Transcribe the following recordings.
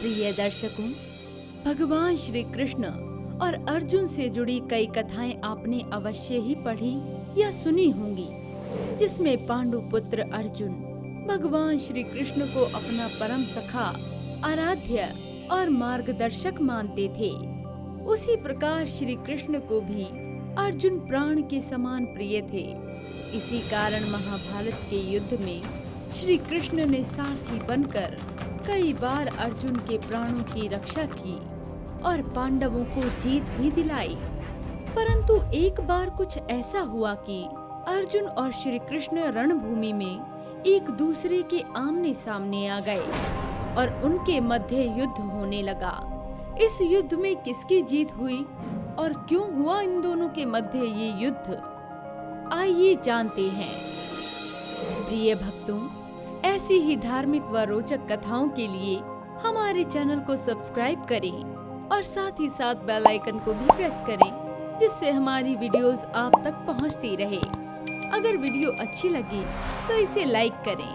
प्रिय दर्शकों, भगवान श्री कृष्ण और अर्जुन से जुड़ी कई कथाएं आपने अवश्य ही पढ़ी या सुनी होंगी, जिसमें पांडु पुत्र अर्जुन भगवान श्री कृष्ण को अपना परम सखा, आराध्य और मार्गदर्शक मानते थे। उसी प्रकार श्री कृष्ण को भी अर्जुन प्राण के समान प्रिय थे। इसी कारण महाभारत के युद्ध में श्री कृष्ण ने सारथी बनकर कई बार अर्जुन के प्राणों की रक्षा की और पांडवों को जीत भी दिलाई। परंतु एक बार कुछ ऐसा हुआ कि अर्जुन और श्री कृष्ण रणभूमि में एक दूसरे के आमने सामने आ गए और उनके मध्य युद्ध होने लगा। इस युद्ध में किसकी जीत हुई और क्यों हुआ इन दोनों के मध्य ये युद्ध, आइए जानते हैं। प्रिय भक्तों, ऐसी ही धार्मिक व रोचक कथाओं के लिए हमारे चैनल को सब्सक्राइब करें और साथ ही साथ बेल आइकन को भी प्रेस करें, जिससे हमारी वीडियोस आप तक पहुंचती रहे। अगर वीडियो अच्छी लगी तो इसे लाइक करें।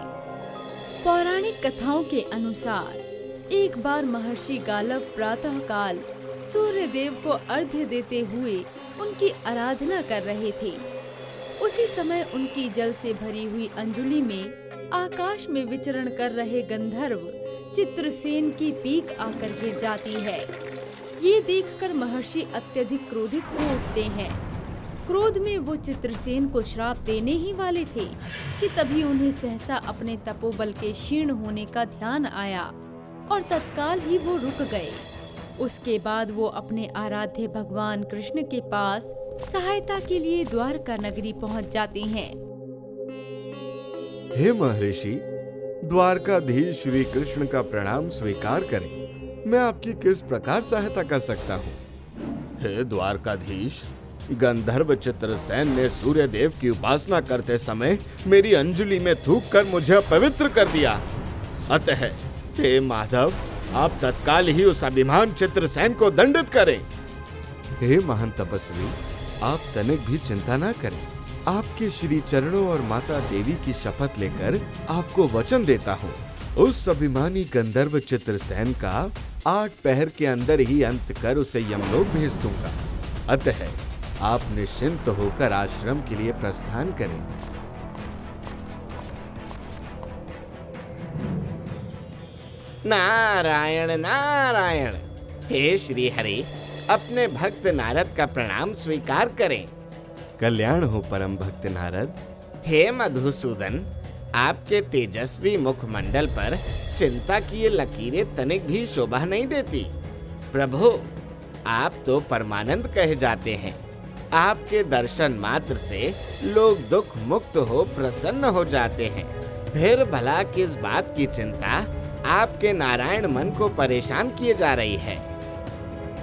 पौराणिक कथाओं के अनुसार एक बार महर्षि गालव प्रातः काल सूर्य देव को अर्घ्य देते हुए उनकी आराधना कर रहे थे। उसी समय उनकी जल से भरी हुई अंजुलि में आकाश में विचरण कर रहे गंधर्व चित्रसेन की पीक आकर गिर जाती है। ये देखकर महर्षि अत्यधिक क्रोधित हो उठते हैं। क्रोध में वो चित्रसेन को श्राप देने ही वाले थे कि तभी उन्हें सहसा अपने तपोबल के क्षीण होने का ध्यान आया और तत्काल ही वो रुक गए। उसके बाद वो अपने आराध्य भगवान कृष्ण के पास सहायता के लिए द्वारका नगरी पहुंच जाते हैं। हे महर्षि, द्वारकाधीश श्री कृष्ण का प्रणाम स्वीकार करें। मैं आपकी किस प्रकार सहायता कर सकता हूँ? हे द्वारकाधीश, गंधर्व चित्रसेन ने सूर्य देव की उपासना करते समय मेरी अंजुलि में थूक कर मुझे अपवित्र कर दिया। अतः हे माधव, आप तत्काल ही उस अभिमान चित्रसेन को दंडित करें। हे महान तपस्वी, आप तनिक भी चिंता न करें। आपके श्री चरणों और माता देवी की शपथ लेकर आपको वचन देता हूँ, उस अभिमानी गंधर्व चित्रसेन का 8 पहर के अंदर ही अंत कर उसे यमलोक भेज दूंगा। अतः आप निश्चिंत होकर आश्रम के लिए प्रस्थान करें। नारायण नारायण। हे श्री हरि, अपने भक्त नारद का प्रणाम स्वीकार करें। कल्याण हो परम भक्त नारद। हे मधुसूदन, आपके तेजस्वी मुखमंडल पर चिंता की ये लकीरें तनिक भी शोभा नहीं देती। प्रभु, आप तो परमानंद कहे जाते हैं। आपके दर्शन मात्र से लोग दुख मुक्त हो प्रसन्न हो जाते हैं। फिर भला किस बात की चिंता आपके नारायण मन को परेशान किए जा रही है?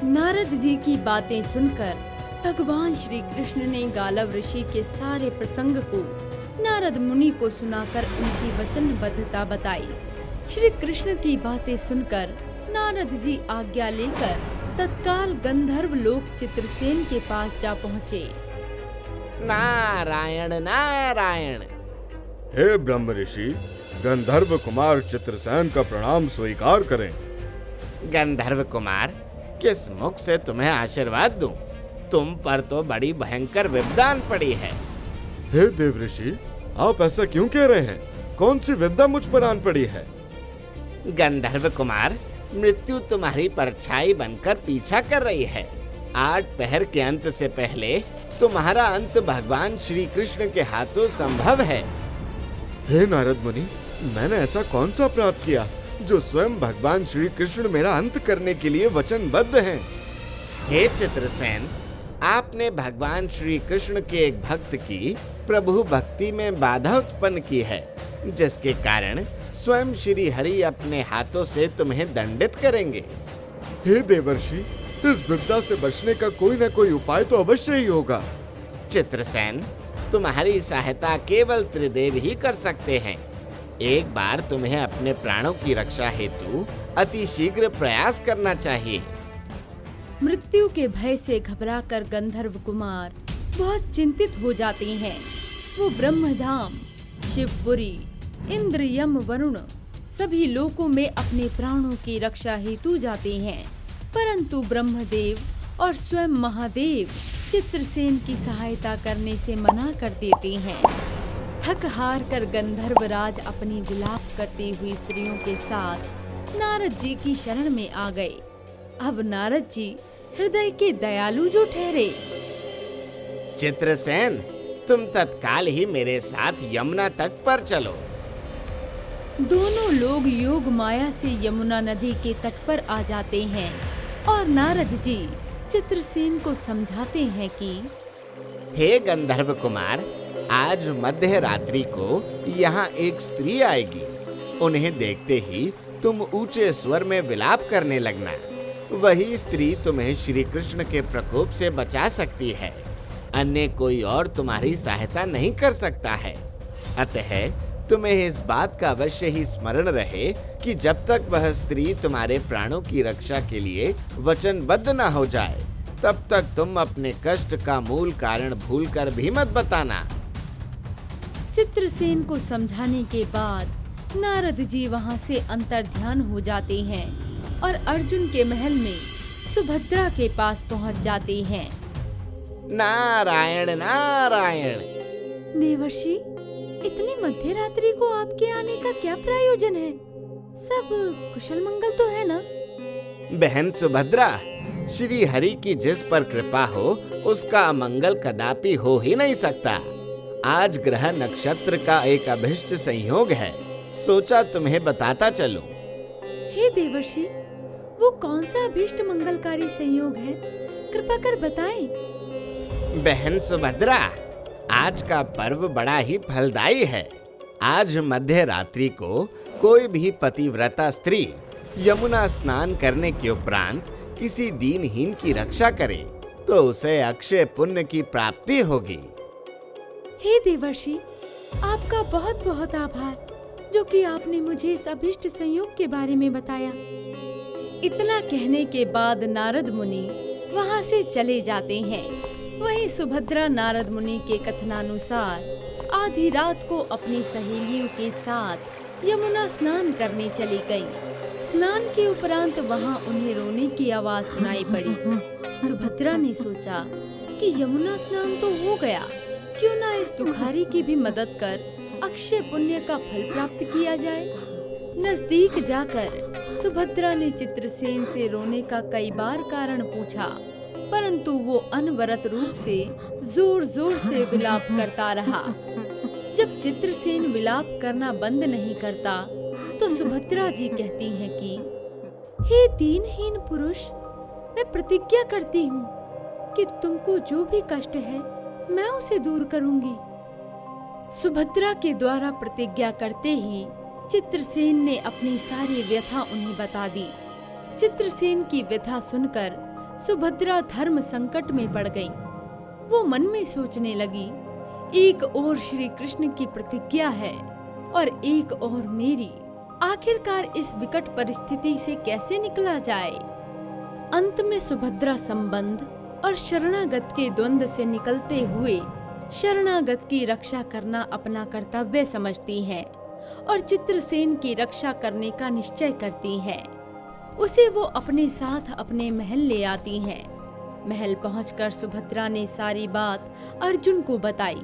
नारद जी की बातें सुनकर भगवान श्री कृष्ण ने गालव ऋषि के सारे प्रसंग को नारद मुनि को सुनाकर उनकी वचनबद्धता बताई। श्री कृष्ण की बातें सुनकर नारद जी आज्ञा लेकर तत्काल गंधर्व लोक चित्रसेन के पास जा पहुँचे। नारायण नारायण। हे ब्रह्म ऋषि, गंधर्व कुमार चित्रसेन का प्रणाम स्वीकार करें। गंधर्व कुमार, किस मुख से तुम्हें आशीर्वाद दूं? तुम पर तो बड़ी भयंकर विपदान पड़ी है। हे देव ऋषि, आप ऐसा क्यों कह रहे हैं? कौन सी विपदा मुझ पर आन पड़ी है? गंधर्व कुमार, मृत्यु तुम्हारी परछाई बनकर पीछा कर रही है। 8 पहर के अंत से पहले तुम्हारा अंत भगवान श्री कृष्ण के हाथों संभव है। हे नारद मुनि, मैंने ऐसा कौन सा अपराध किया जो स्वयं भगवान श्री कृष्ण मेरा अंत करने के लिए वचनबद्ध हैं? हे चित्रसेन, आपने भगवान श्री कृष्ण के एक भक्त की प्रभु भक्ति में बाधा उत्पन्न की है, जिसके कारण स्वयं श्री हरि अपने हाथों से तुम्हें दंडित करेंगे। हे देवर्षि, इस विपदा से बचने का कोई न कोई उपाय तो अवश्य ही होगा। चित्रसेन, तुम्हारी सहायता केवल त्रिदेव ही कर सकते हैं। एक बार तुम्हें अपने प्राणों की रक्षा हेतु अति शीघ्र प्रयास करना चाहिए। मृत्यु के भय से घबराकर गंधर्व कुमार बहुत चिंतित हो जाते हैं। वो ब्रह्मधाम, शिवपुरी, इंद्र, यम, वरुण सभी लोकों में अपने प्राणों की रक्षा हेतु जाते हैं, परंतु ब्रह्मदेव और स्वयं महादेव चित्रसेन की सहायता करने से मना कर देते हैं। थक हार कर गंधर्वराज अपनी विलाप करती हुई स्त्रियों के साथ नारद जी की शरण में आ गए। अब नारद जी हृदय के दयालु जो ठहरे। चित्रसेन, तुम तत्काल ही मेरे साथ यमुना तट पर चलो। दोनों लोग योग माया से यमुना नदी के तट पर आ जाते हैं और नारद जी चित्रसेन को समझाते हैं कि हे गंधर्व कुमार, आज मध्य रात्रि को यहाँ एक स्त्री आएगी। उन्हें देखते ही तुम ऊंचे स्वर में विलाप करने लगना। वही स्त्री तुम्हें श्री कृष्ण के प्रकोप से बचा सकती है। अन्य कोई और तुम्हारी सहायता नहीं कर सकता है। अतः तुम्हें इस बात का अवश्य ही स्मरण रहे कि जब तक वह स्त्री तुम्हारे प्राणों की रक्षा के लिए वचनबद्ध न हो जाए, तब तक तुम अपने कष्ट का मूल कारण भूलकर भी मत बताना। चित्रसेन को समझाने के बाद नारद जी वहां से अंतर्ध्यान हो जाते हैं और अर्जुन के महल में सुभद्रा के पास पहुंच जाते हैं। नारायण नारायण। देवर्षि, इतनी मध्य रात्रि को आपके आने का क्या प्रयोजन है? सब कुशल मंगल तो है ना? बहन सुभद्रा, श्री हरि की जिस पर कृपा हो उसका अमंगल कदापि हो ही नहीं सकता। आज ग्रह नक्षत्र का एक अभिष्ट संयोग है, सोचा तुम्हें बताता चलूं। हे देवर्षि, वो कौन सा अभिष्ट मंगलकारी संयोग है? कृपा कर बताएं। बहन सुभद्रा, आज का पर्व बड़ा ही फलदायी है। आज मध्य रात्रि को कोई भी पतिव्रता स्त्री यमुना स्नान करने के उपरांत किसी दीनहीन की रक्षा करे तो उसे अक्षय पुण्य की प्राप्ति होगी। हे देवर्षि, आपका बहुत बहुत आभार जो कि आपने मुझे इस अभिष्ट संयोग के बारे में बताया। इतना कहने के बाद नारद मुनि वहां से चले जाते हैं। वहीं सुभद्रा नारद मुनि के कथनानुसार आधी रात को अपनी सहेलियों के साथ यमुना स्नान करने चली गई। स्नान के उपरांत वहां उन्हें रोने की आवाज सुनाई पड़ी। सुभद्रा ने सोचा कि यमुना स्नान तो हो गया, क्यों ना इस दुखारी की भी मदद कर अक्षय पुण्य का फल प्राप्त किया जाए। नजदीक जाकर सुभद्रा ने चित्रसेन से रोने का कई बार कारण पूछा, परंतु वो अनवरत रूप से जोर जोर से विलाप करता रहा। जब चित्रसेन विलाप करना बंद नहीं करता तो सुभद्रा जी कहती हैं कि हे दीनहीन पुरुष, मैं प्रतिज्ञा करती हूँ कि तुमको जो भी कष्ट है मैं उसे दूर करूंगी। सुभद्रा के द्वारा प्रतिज्ञा करते ही चित्रसेन ने अपनी सारी व्यथा उन्हें बता दी। चित्रसेन की व्यथा सुनकर सुभद्रा धर्म संकट में पड़ गई। वो मन में सोचने लगी, एक ओर श्री कृष्ण की प्रतिज्ञा है और एक और मेरी। आखिरकार इस विकट परिस्थिति से कैसे निकला जाए? अंत में सुभद्रा संबंध और शरणागत के द्वंद्व से निकलते हुए शरणागत की रक्षा करना अपना कर्तव्य समझती हैं और चित्रसेन की रक्षा करने का निश्चय करती हैं। उसे वो अपने साथ अपने महल ले आती हैं। महल पहुंचकर सुभद्रा ने सारी बात अर्जुन को बताई।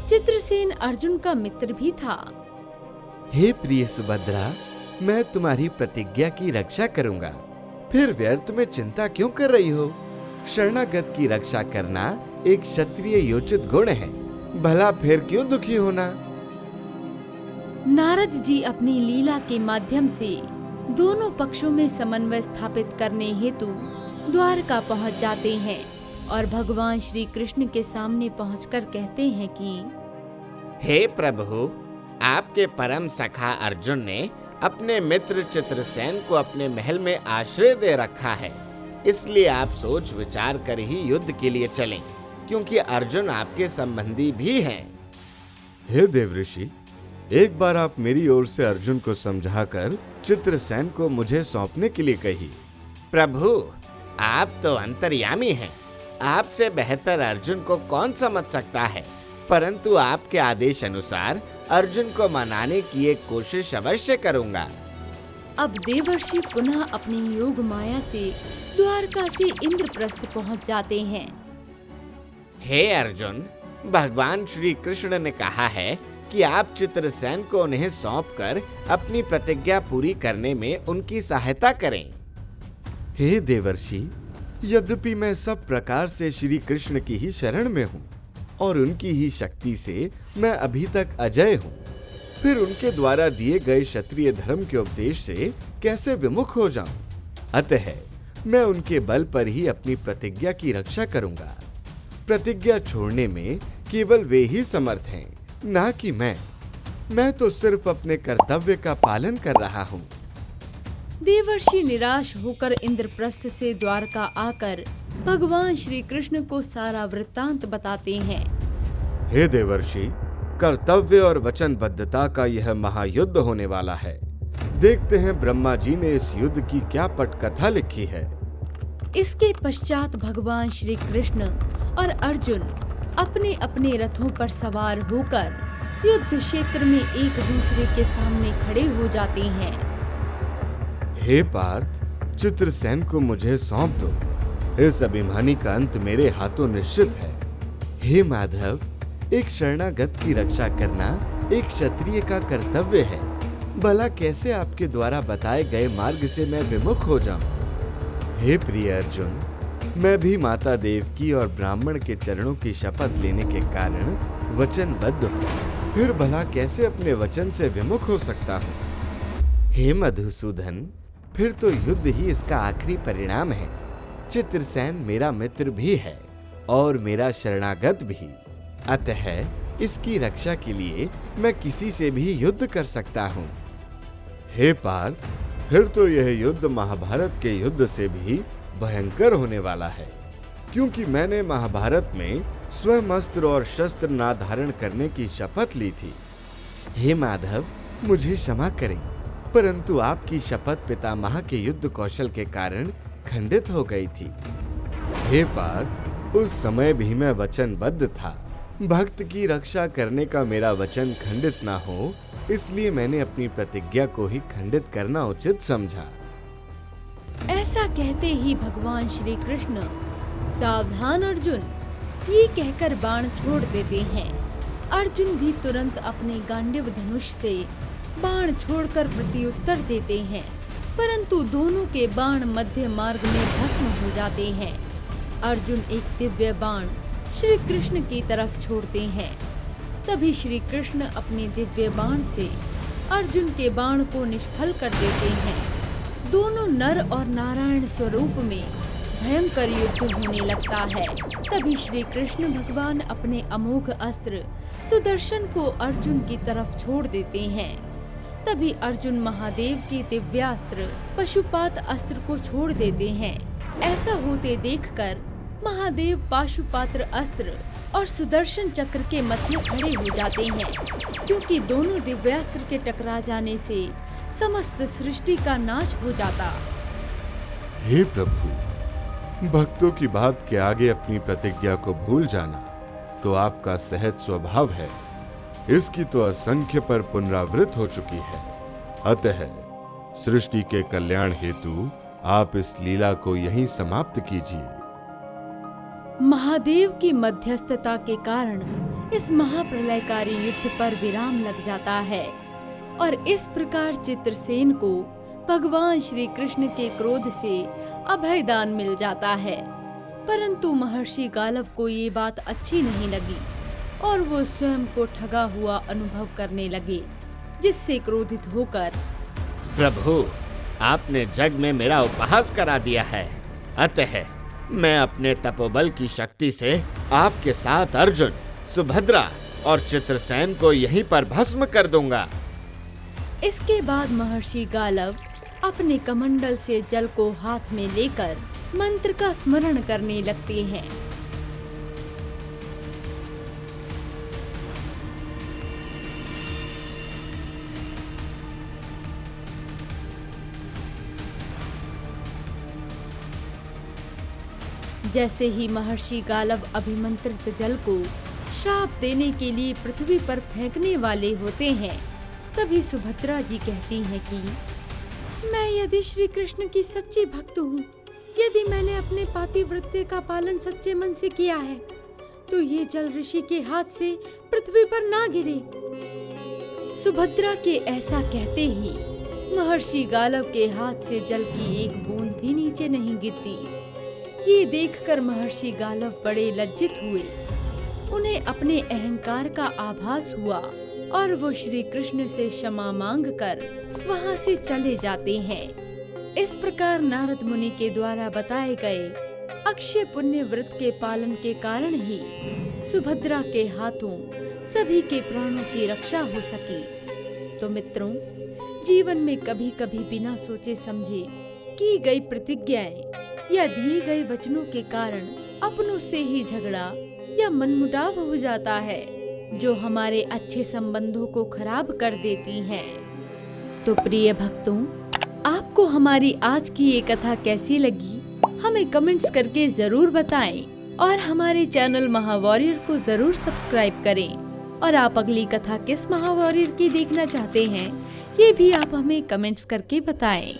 चित्रसेन अर्जुन का मित्र भी था। हे प्रिय सुभद्रा, मैं तुम्हारी प्रतिज्ञा की रक्षा करूंगा, फिर व्यर्थ में चिंता क्यों कर रही हो? शरणागत की रक्षा करना एक क्षत्रिय योचित गुण है, भला फिर क्यों दुखी होना? नारद जी अपनी लीला के माध्यम से दोनों पक्षों में समन्वय स्थापित करने हेतु द्वारका पहुंच जाते हैं और भगवान श्री कृष्ण के सामने पहुंचकर कहते हैं कि हे प्रभु, आपके परम सखा अर्जुन ने अपने मित्र चित्रसेन को अपने महल में आश्रय दे रखा है, इसलिए आप सोच विचार कर ही युद्ध के लिए चलें, क्योंकि अर्जुन आपके संबंधी भी हैं। हे देवऋषि, एक बार आप मेरी ओर से अर्जुन को समझाकर चित्रसेन को मुझे सौंपने के लिए कही। प्रभु, आप तो अंतर्यामी हैं, आपसे बेहतर अर्जुन को कौन समझ सकता है। परंतु आपके आदेश अनुसार अर्जुन को मनाने की एक कोशिश अवश्य करूंगा। अब देवर्षि पुनः अपनी योग माया से द्वारका से इंद्रप्रस्थ पहुंच जाते हैं। हे अर्जुन, भगवान श्री कृष्ण ने कहा है कि आप चित्रसेन को उन्हें सौंपकर अपनी प्रतिज्ञा पूरी करने में उनकी सहायता करें। हे देवर्षि, यद्यपि मैं सब प्रकार से श्री कृष्ण की ही शरण में हूँ और उनकी ही शक्ति से मैं अभी तक अजय हूँ, फिर उनके द्वारा दिए गए क्षत्रिय धर्म के उपदेश से कैसे विमुख हो जाऊं? अतः मैं उनके बल पर ही अपनी प्रतिज्ञा की रक्षा करूंगा। प्रतिज्ञा छोड़ने में केवल वे ही समर्थ हैं, ना कि मैं तो सिर्फ अपने कर्तव्य का पालन कर रहा हूँ। देवर्षि निराश होकर इंद्रप्रस्थ से द्वारका आकर भगवान श्री कृष्ण को सारा वृत्तांत बताते हैं। हे देवर्षि, कर्तव्य और वचनबद्धता का यह महायुद्ध होने वाला है। देखते हैं ब्रह्मा जी ने इस युद्ध की क्या पटकथा लिखी है। इसके पश्चात भगवान श्री कृष्ण और अर्जुन अपने अपने रथों पर सवार होकर युद्ध क्षेत्र में एक दूसरे के सामने खड़े हो जाते हैं। हे पार्थ, चित्रसेन को मुझे सौंप दो। इस अभिमानी का अंत मेरे हाथों निश्चित है। हे माधव, एक शरणागत की रक्षा करना एक क्षत्रिय का कर्तव्य है। भला कैसे आपके द्वारा बताए गए मार्ग से मैं विमुख हो जाऊं? हे प्रिय अर्जुन, मैं भी माता देवकी और ब्राह्मण के चरणों की शपथ लेने के कारण वचनबद्ध हूँ। फिर भला कैसे अपने वचन से विमुख हो सकता हूँ? हे मधुसूदन, फिर तो युद्ध ही इसका आखिरी परिणाम है। चित्रसेन मेरा मित्र भी है और मेरा शरणागत भी, अतः इसकी रक्षा के लिए मैं किसी से भी युद्ध कर सकता हूँ। हे पार्थ, फिर तो यह युद्ध महाभारत के युद्ध से भी भयंकर होने वाला है, क्योंकि मैंने महाभारत में स्वयं अस्त्र और शस्त्र ना धारण करने की शपथ ली थी। हे माधव, मुझे क्षमा करें, परंतु आपकी शपथ पितामह के युद्ध कौशल के कारण खंडित हो गई थी। हे पार्थ, उस समय भी मैं वचनबद्ध था। भक्त की रक्षा करने का मेरा वचन खंडित ना हो, इसलिए मैंने अपनी प्रतिज्ञा को ही खंडित करना उचित समझा। ऐसा कहते ही भगवान श्री कृष्ण सावधान अर्जुन ये कहकर बाण छोड़ देते हैं। अर्जुन भी तुरंत अपने गांडीव धनुष से बाण छोड़कर प्रत्युत्तर देते हैं, परंतु दोनों के बाण मध्य मार्ग में भस्म हो जाते हैं। अर्जुन एक दिव्य बाण श्री कृष्ण की तरफ छोड़ते हैं। तभी श्री कृष्ण अपने दिव्य बाण से अर्जुन के बाण को निष्फल कर देते हैं। दोनों नर और नारायण स्वरूप में भयंकर युद्ध होने लगता है। तभी श्री कृष्ण भगवान अपने अमोघ अस्त्र सुदर्शन को अर्जुन की तरफ छोड़ देते हैं। तभी अर्जुन महादेव की दिव्यास्त्र पशुपात अस्त्र को छोड़ देते हैं। ऐसा होते देखकर महादेव पाशुपात्र अस्त्र और सुदर्शन चक्र के मध्य खड़े हो जाते हैं, क्योंकि दोनों दिव्यास्त्र के टकरा जाने से समस्त सृष्टि का नाश हो जाता। हे प्रभु, भक्तों की बात के आगे अपनी प्रतिज्ञा को भूल जाना तो आपका सहज स्वभाव है। इसकी तो असंख्य पर पुनरावृत्त हो चुकी है। अतः सृष्टि के कल्याण हेतु आप इस लीला को यहीं समाप्त कीजिए। महादेव की मध्यस्थता के कारण इस महाप्रलयकारी युद्ध पर विराम लग जाता है और इस प्रकार चित्रसेन को भगवान श्री कृष्ण के क्रोध से अभयदान मिल जाता है। परंतु महर्षि गालव को ये बात अच्छी नहीं लगी और वो स्वयं को ठगा हुआ अनुभव करने लगे, जिससे क्रोधित होकर प्रभु, आपने जग में मेरा उपहास करा दिया है। अतः मैं अपने तपोबल की शक्ति से आपके साथ अर्जुन, सुभद्रा और चित्रसेन को यहीं पर भस्म कर दूंगा। इसके बाद महर्षि गालव अपने कमंडल से जल को हाथ में लेकर मंत्र का स्मरण करने लगते हैं। जैसे ही महर्षि गालव अभिमंत्रित जल को श्राप देने के लिए पृथ्वी पर फेंकने वाले होते हैं, तभी सुभद्रा जी कहती हैं कि मैं यदि श्री कृष्ण की सच्ची भक्त हूँ, यदि मैंने अपने पातिव्रत्य का पालन सच्चे मन से किया है, तो ये जल ऋषि के हाथ से पृथ्वी पर ना गिरे। सुभद्रा के ऐसा कहते ही महर्षि गालव के हाथ से जल की एक बूंद भी नीचे नहीं गिरती। ये देखकर महर्षि गालव बड़े लज्जित हुए। उन्हें अपने अहंकार का आभास हुआ और वो श्री कृष्ण से क्षमा मांगकर वहां से चले जाते हैं। इस प्रकार नारद मुनि के द्वारा बताए गए अक्षय पुण्य व्रत के पालन के कारण ही सुभद्रा के हाथों सभी के प्राणों की रक्षा हो सकी। तो मित्रों, जीवन में कभी कभी बिना सोचे समझे की गई प्रतिज्ञाएं या दिए गए वचनों के कारण अपनों से ही झगड़ा या मनमुटाव हो जाता है, जो हमारे अच्छे संबंधों को खराब कर देती हैं। तो प्रिय भक्तों, आपको हमारी आज की ये कथा कैसी लगी, हमें कमेंट्स करके जरूर बताएं और हमारे चैनल महावॉरियर को जरूर सब्सक्राइब करें। और आप अगली कथा किस महावॉरियर की देखना चाहते हैं, ये भी आप हमें कमेंट्स करके बताएं।